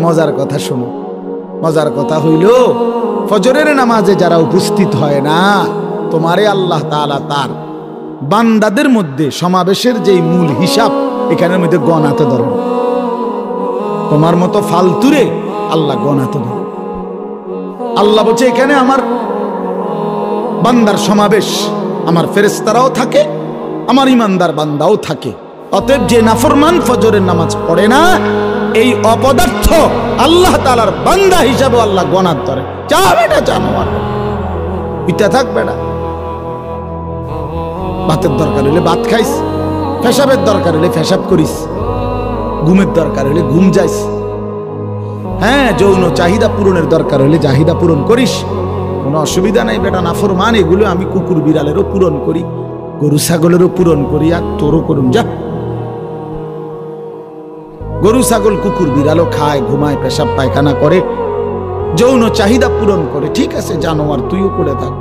মজার কথা শোনো, মজার কথা হইল ফজরের নামাজে যারা উপস্থিত হয় না, তোমারে আল্লাহ তাআলা তার বান্দাদের মধ্যে সমাবেশের যেই মূল হিসাব এখানের মধ্যে গণাতে ধরে। তোমার মতো ফালতুরে আল্লাহ গণাতে ধরে। আল্লাহ বলছে এখানে আমার বান্দার সমাবেশ, আমার ফেরেশতারাও থাকে, আমার ইমানদার বান্দাও থাকে। অতএব যে নাফরমান ফজরের নামাজ পড়ে না, এই অপদার্থ আল্লাহ তাআলার বান্দা হিসাবে আল্লাহ গণাত ধরে। যা বেটা জানোয়ার, পিতা থাক বেটা, ভাতের দরকার হলে ভাত খাইস, পেশাবের দরকার হলে পেশাব করিস, ঘুমের দরকার হলে ঘুম যাইস, হ্যাঁ যৌন চাহিদা পূরণের দরকার হলে চাহিদা পূরণ করিস, কোনো অসুবিধা নাই বেটা। নাফরমান এগুলো আমি কুকুর বিড়ালেরও পূরণ করি, গরু ছাগলেরও পূরণ করি, আর তোরও করুন যা। গরু ছাগল কুকুর বিড়ালও খায়, ঘুমায়, পেশাব পায়খানা করে, যৌন চাহিদা পূরণ করে, ঠিক আছে জানোয়ার তুইও করে থাক।